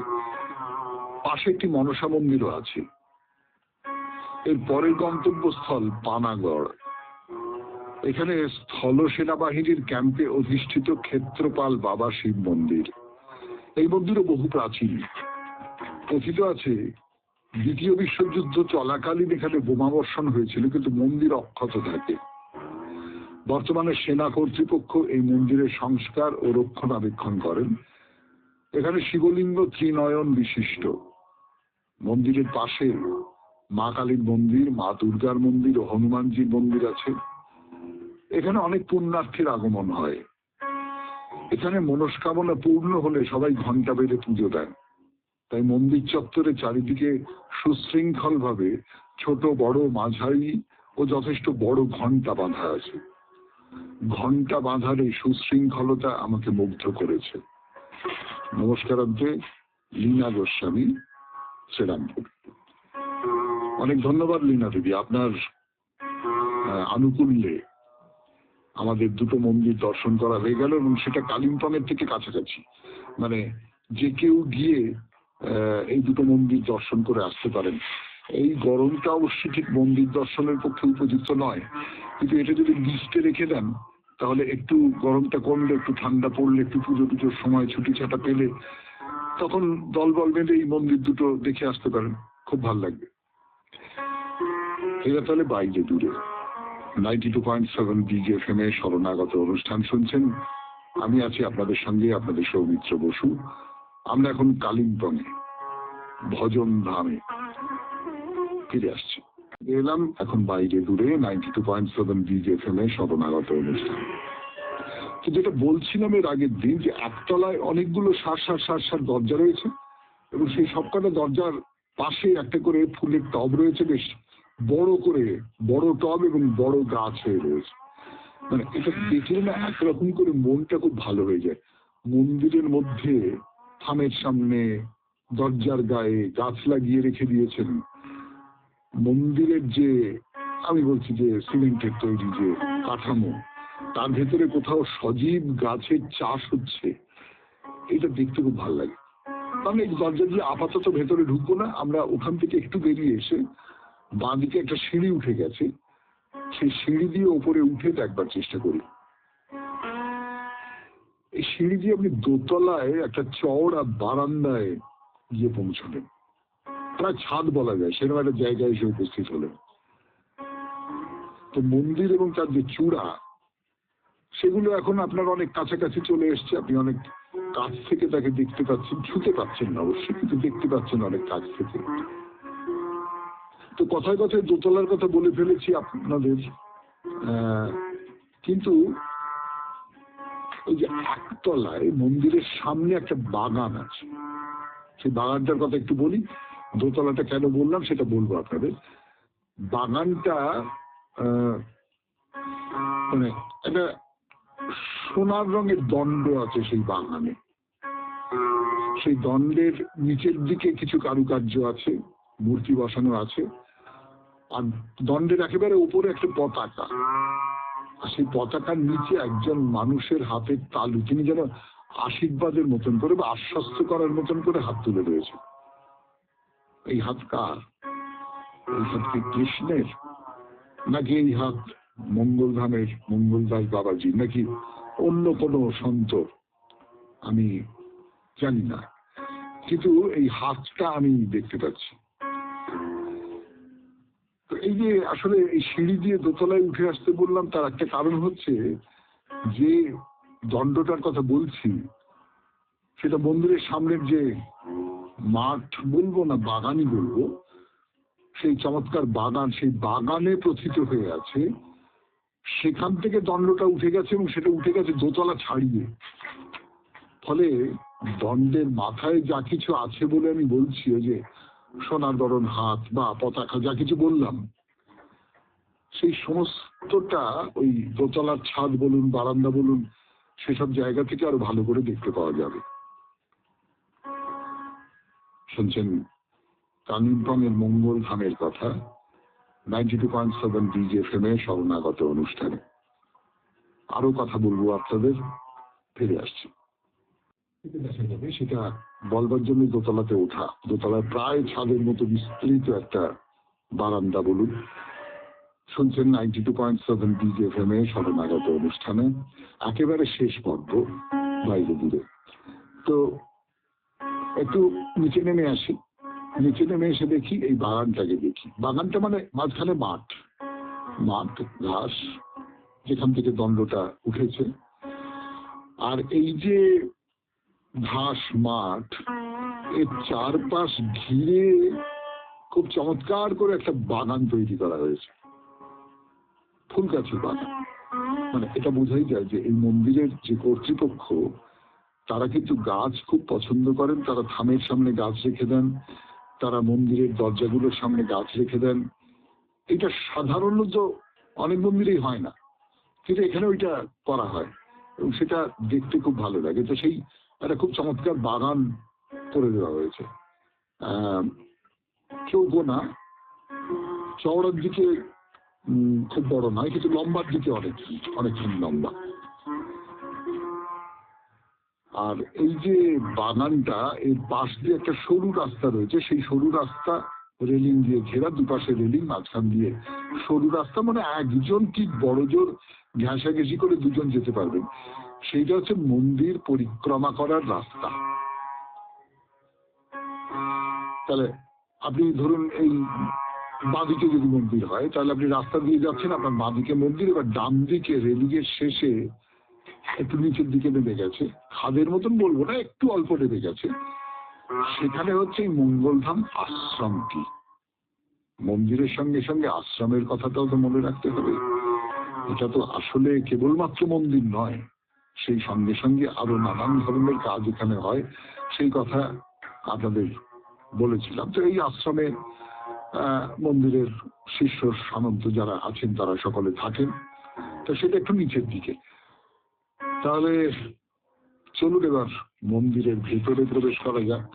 পাশে একটি মনসা মন্দিরও আছে। এর পরের গন্তব্যস্থল পানাগড়। এখানে স্থল সেনাবাহিনীর ক্যাম্পে অধিষ্ঠিত ক্ষেত্রপাল বাবা শিব মন্দির। এই মন্দিরও বহু প্রাচীন। কথিত আছে দ্বিতীয় বিশ্বযুদ্ধ চলাকালীন এখানে বোমাবর্ষণ হয়েছিল, কিন্তু মন্দির অক্ষত থাকে। বর্তমানে সেনা কর্তৃপক্ষ এই মন্দিরের সংস্কার ও রক্ষণাবেক্ষণ করেন। এখানে শিবলিঙ্গ ত্রিনয়ন বিশিষ্ট। মন্দিরের পাশে মা কালীর মন্দির, মা দুর্গার মন্দির ও হনুমানজির মন্দির আছে। এখানে অনেক পুণ্যার্থীর আগমন হয়। এখানে মনস্কামনা পূর্ণ হলে সবাই ঘন্টা বেঁধে পুজো দেন। তাই মন্দির চত্বরে চারিদিকে সুশৃঙ্খল ভাবে ছোট বড় মাঝারি ও যথেষ্ট বড় ঘন্টা বাঁধা আছে। ঘন্টা বাঁধার এই সুশৃঙ্খলতা আমাকে মুগ্ধ করেছে। নমস্কারান্তে, লীনা গোস্বামী, শ্রীরামপুর। অনেক ধন্যবাদ লীনা দিদি, আপনার আনুকূল্যে আমাদের দুটো মন্দির দর্শন করা হয়ে গেল, এবং সেটা কালিম্পংয়ের থেকে কাছাকাছি। মানে যে কেউ গিয়ে এই দুটো মন্দির দর্শন করে আসতে পারেন। এই গরমটা অবশ্যই ঠিক মন্দির দর্শনের পক্ষে উপযুক্ত নয়, কিন্তু এটা যদি লিস্টে রেখে দেন তাহলে একটু গরমটা কমলে, একটু ঠান্ডা পড়লে, একটু পুজো টুজোর সময় ছুটি ছাটা পেলে তখন দলবল বেঁধে এই মন্দির দুটো দেখে আসতে পারেন, খুব ভালো লাগবে। এরা তাহলে বাইরে দূরে 92.7 BGFM এ শরণাগত অনুষ্ঠান শুনছেন। আমি আছি আপনাদের সঙ্গে, আপনাদের সৌমিত্র বসু। আমরা এখন কালিম্পংয়ে ভজন ধামে ফিরে আসছি। এলাম এখন বাইরে দূরে 92.7 BGFM এ শরণাগত অনুষ্ঠান। তো যেটা বলছিলাম এর আগের দিন, যে একতলায় অনেকগুলো সার দরজা রয়েছে, এবং সেই সবকটা দরজার পাশে একটা করে ফুলের টব রয়েছে, বেশ বড় করে, বড় টব এবং বড় গাছ হয়ে রয়েছে। মানে এটা দেখলে না একরকম করে মনটা খুব ভালো হয়ে যায়। মন্দিরের মধ্যে থামের সামনে দরজার গায়ে গাছ লাগিয়ে রেখে দিয়েছেন। মন্দিরের যে, আমি বলছি যে সিমেন্টের তৈরি যে কাঠামো, তার ভেতরে কোথাও সজীব গাছের চাষ হচ্ছে, এটা দেখতে খুব ভালো লাগে। আমি এই দরজা দিয়ে আপাতত ভেতরে ঢুকবো না, আমরা ওখান থেকে একটু বেরিয়ে এসে বাঁদিকে একটা সিঁড়ি উঠে গেছে, সেই সিঁড়ি দিয়ে ওপরে উঠে দেখবার চেষ্টা করি। এই সিঁড়ি দিয়ে আপনি দোতলায় একটা চওড়া বারান্দায় গিয়ে পৌঁছলেন, প্রায় ছাদ বলা যায়, সেরকম একটা জায়গায় এসে উপস্থিত হলেন। তো মন্দির এবং তার যে চূড়া, সেগুলো এখন আপনার অনেক কাছাকাছি চলে এসছে। আপনি অনেক কাছ থেকে তাকে দেখতে পাচ্ছেন, ছুতে পাচ্ছেন না অবশ্যই, কিন্তু দেখতে পাচ্ছেন অনেক কাছ থেকে। তো কথায় কথায় দোতলার কথা বলে ফেলেছি আপনাদের, কিন্তু ওই যে একতলায় মন্দিরের সামনে একটা বাগান আছে, সেই বাগানটার কথা একটু বলি। দোতলাটা কেন বললাম সেটা বলবো আপনাদের। বাগানটা মানে একটা সোনার রঙের দণ্ড আছে সেই বাগানে। সেই দণ্ডের নিচের দিকে কিছু কারুকার্য আছে, মূর্তি বসানো আছে, আর দণ্ডের একেবারে উপরে একটা পতাকা। আর সেই পতাকার নিচে একজন মানুষের হাতের তালু, তিনি যেন আশীর্বাদের মতন করে বা আশ্বস্ত করার মতন করে হাত তুলে রয়েছে। এই হাত কার? এই হাত কি কৃষ্ণের, নাকি এই হাত মঙ্গলধামের মঙ্গলদাস বাবাজি, নাকি অন্য কোনো সন্ত? আমি জানি না, কিন্তু এই হাতটা আমি দেখতে পাচ্ছি। তো এই যে আসলে এই সিঁড়ি দিয়ে দোতলায় উঠে আসতে বললাম, তার একটা কারণ হচ্ছে যে দণ্ডটার কথা বলছি সেটা মন্দিরের সামনের যে মাঠ বলবো না বাগানই বলবো, সেই চমৎকার বাগান, সেই বাগানে প্রথিত হয়ে আছে। সেখান থেকে দণ্ডটা উঠে গেছে, এবং সেটা উঠে গেছে দোতলা ছাড়িয়ে। ফলে দণ্ডের মাথায় যা কিছু আছে বলে আমি বলছি, ওই যে সোনার বরণ হাত বা পতাকা যা কিছু বললাম, সেই সমস্তটা ওই দোতলার ছাদ বলুন, বারান্দা বলুন, সেসব জায়গা থেকে আরো ভালো করে দেখতে পাওয়া যাবে। শুনছেন কালিম্পংয়ের মঙ্গল ধামের কথা 92.7 BGFM এ শরণাগত অনুষ্ঠানে। আরো কথা বলবো আপনাদের, ফিরে আসছি। দেখা যাবে সেটা বলবার জন্য দোতলাতে ওঠা, দোতলায় প্রায় ছাদের মতো বিস্তৃত একটা বারান্দা বলুন। শুনছেন 92.7 BGFM এ শরণাগত অনুষ্ঠানে, একেবারে শেষ পর্ব বাইরে দূরে। তো একটু নিচে নেমে আসি, নিচে নেমে এসে দেখি এই বাগানটাকে দেখি। বাগানটা মানে মাঝখানে মাঠ, মাঠ ঘাস, যেখান থেকে দণ্ডটা উঠেছে। আর এই যে ঘাস মাঠ, এর চারপাশ ঘিরে খুব চমৎকার করে একটা বাগান তৈরি করা হয়েছে, ফুল গাছের বাগান। মানে এটা বোঝাই যায় যে এই মন্দিরের যে কর্তৃপক্ষ, তারা কিন্তু গাছ খুব পছন্দ করেন। তারা থামের সামনে গাছ রেখে দেন, তারা মন্দিরের দরজাগুলোর সামনে গাছ রেখে দেন। এটা সাধারণত অনেক মন্দিরেই হয় না, কিন্তু এখানে ওইটা করা হয়, এবং সেটা দেখতে খুব ভালো লাগে। তো সেই একটা খুব চমৎকার বাগান করে দেওয়া হয়েছে। চৌকোনা, চওড়ার দিকে খুব বড় নয়, কিন্তু লম্বার দিকে অনেকখানি লম্বা। আর এই যে বাগানটা, এর পাশ দিয়ে একটা সরু রাস্তা রয়েছে, সেই সরু রাস্তা রেলিং দিয়ে ঘেরা, দুপাশে রেলিং, মাঝখান দিয়ে সরু রাস্তা, মানে একজন ঠিক বড় জোর ঘেঁষাঘেঁষি করে দুজন যেতে পারবেন। সেইটা হচ্ছে মন্দির পরিক্রমা করার রাস্তা। তাহলে আপনি ধরুন এই বাঁদিকে যদি মন্দির হয়, তাহলে আপনি রাস্তা দিয়ে যাচ্ছেন, আপনার বাঁদিকে মন্দির, এবার ডান দিকে রেলিংয়ের শেষে একটু নিচের দিকে নেমে গেছে, খাদের মতন বলবো না, একটু অল্প নেমে গেছে, সেখানে হচ্ছে এই মঙ্গলধাম আশ্রমটি। মন্দিরের সঙ্গে সঙ্গে আশ্রমের কথাটাও তো মনে রাখতে হবে। এটা তো আসলে কেবলমাত্র মন্দির নয়, সেই সঙ্গে সঙ্গে আরো নানান ধরনের কাজ এখানে হয়, সেই কথা আপনাদের বলেছিলাম। তো এই আশ্রমে মন্দিরের শিষ্য সামন্ত যারা আছেন তারা সকলে থাকেন, তো সেটা একটু নিচের দিকে। তাহলে চলুন এবার মন্দিরের ভেতরে প্রবেশ করা যাক।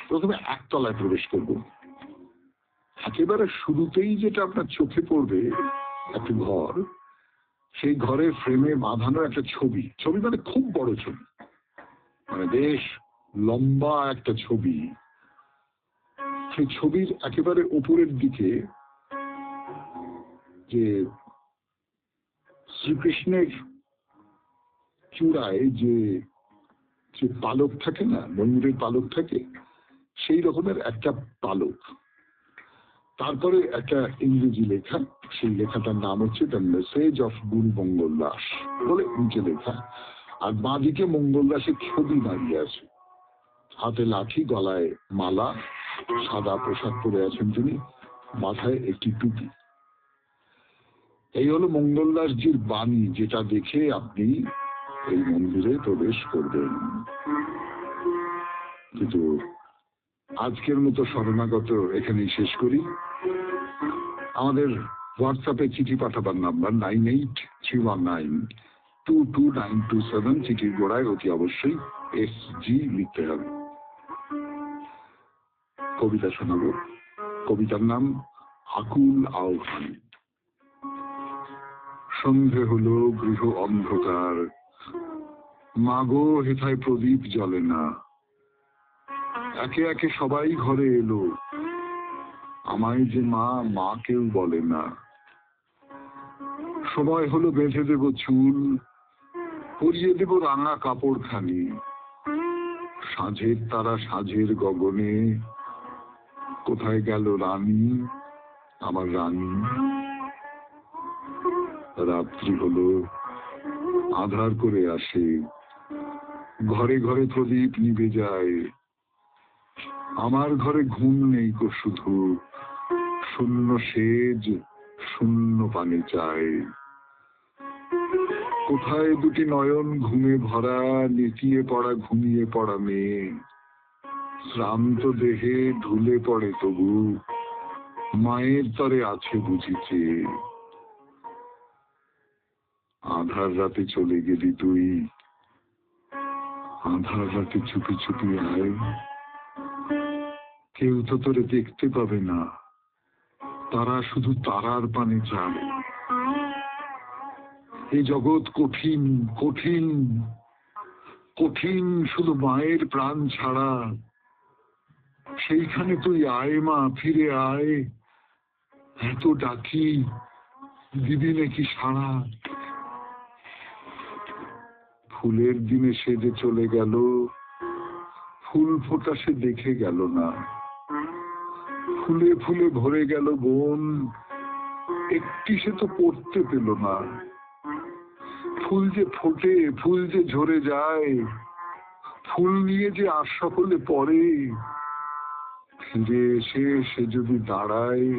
প্রথমে একতলায় প্রবেশ করব। একেবারে শুরুতেই যেটা আপনার চোখে পড়বে একটা ঘর, সেই ঘরের ফ্রেমে বাঁধানো একটা ছবি, মানে খুব বড় ছবি, মানে বেশ লম্বা একটা ছবি। সেই ছবির একেবারে উপরের দিকে যে শ্রীকৃষ্ণের চূড়ায় যে পালক থাকে না, ময়ূরের পালক থাকে, সেই রকমের একটা পালক, তারপরে একটা ইংরেজি লেখা, সেই লেখাটার নাম হচ্ছে দ্য মেসেজ অফ গুরু মঙ্গল দাস বলে নিচে লেখা। আর বাঁদিকে মঙ্গল দাসের ছবি দাঁড়িয়ে আছে, হাতে লাঠি, গলায় মালা, সাদা পোশাক পরে আছেন তিনি, মাথায় একটি টুপি। এই হলো মঙ্গল দাসজির বাণী, যেটা দেখে আপনি এই মন্দিরে প্রবেশ করবেন। কিন্তু আজকের মতো শরণাগত এখানেই শেষ করি। আমাদের হোয়াটসঅ্যাপে চিঠি পাঠাবার নাম্বার 9831922927, চিঠির গোড়ায় অতি অবশ্যই SG লিখতে হবে। কবিতা শোনাবো। কবিতার নাম আকুল আহ্বান। সন্ধে হলো, গৃহ অন্ধকার, মাগো হেথায় প্রদীপ জ্বলে না। একে একে সবাই ঘরে এলো, আমায় যে মা কেউ বলে না। সময় হলো বেঁধে দেব চুল, পরিয়ে দেব রাঙা কাপড় খানি। সাঁঝের তারা সাঁঝের গগনে, কোথায় গেল রানী, আমার রানী। রাত্রি হলো, আধার করে আসে, ঘরে ঘরে প্রদীপ নিভে যায়। আমার ঘরে ঘুম নেই গো শুধু, শূন্য সেজ, শূন্য পানি চাই। কোথায় দুটি নয়ন ঘুমে ভরা, নেতিয়ে পড়া ঘুমিয়ে পড়া মেয়ে। শ্রান্ত দেহে ঢুলে পড়ে তবু, মায়ের তরে আছে বুঝিছে। আধার রাতে চলে গেলি তুই, আধার রাতে চুপি চুপি আয়। কেউ তো তোরে দেখতে পাবে না, তারা শুধু তারার পানে চায়। এই জগৎ কঠিন, কঠিন, কঠিন শুধু মায়ের প্রাণ ছাড়া। সেইখানে তুই আয় মা, ফিরে আয়। এত ডাকি, দিবি নাকি সাড়া। ফুলের দিনে সে যে চলে গেল, ফুল ফোটা সে দেখে গেল না। ফুলে ফুলে ভরে গেল বন, একটি সে তো পড়তে পেল না। ফুল যে ফোটে, ফুল যে ঝরে যায়, ফুল নিয়ে যে আর সকলে পড়ে। ফিরে এসে সে যদি দাঁড়ায়,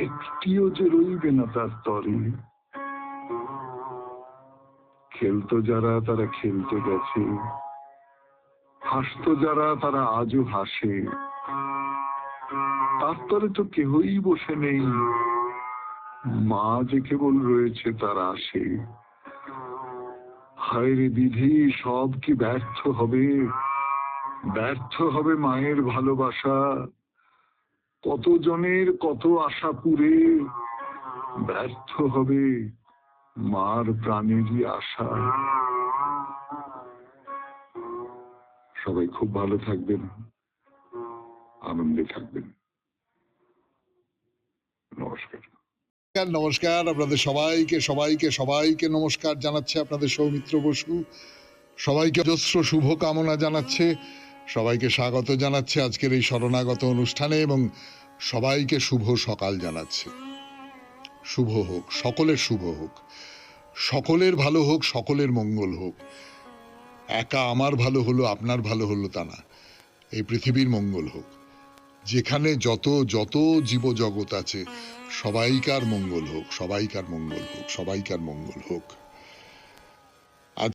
একটিও যে রইবে না তার তরে। খেলতো যারা তারা খেলতে গেছে, হাসতো যারা তারা আজও হাসে। তার তরে তো কেহই বসে নেই, মা যে কেবল রয়েছে তার আসে। হায় রে বিধি, সব কি ব্যর্থ হবে, ব্যর্থ হবে মায়ের ভালোবাসা। কতজনের কত আশা পুরে ব্যর্থ হবে মার প্রাণেরই আশা। সবাই খুব ভালো থাকবেন, আনন্দে থাকবেন। নমস্কার। নমস্কার আপনাদের সবাইকে সবাইকে সবাইকে নমস্কার জানাচ্ছে আপনাদের সৌমিত্র বসু। সবাইকে অজস্র শুভ কামনা জানাচ্ছে, সবাইকে স্বাগত জানাচ্ছে আজকের এই শরণাগত অনুষ্ঠানে এবং সবাইকে শুভ সকাল জানাচ্ছে। শুভ হোক, সকলের শুভ হোক, সকলের ভালো হোক, সকলের মঙ্গল হোক। একা আমার ভালো হলো, আপনার ভালো হলো তা না, এই পৃথিবীর মঙ্গল হোক। যেখানে যত যত জীবজগৎ আছে সবাইকার মঙ্গল হোক, সবাইকার মঙ্গল হোক, সবাইকার মঙ্গল হোক।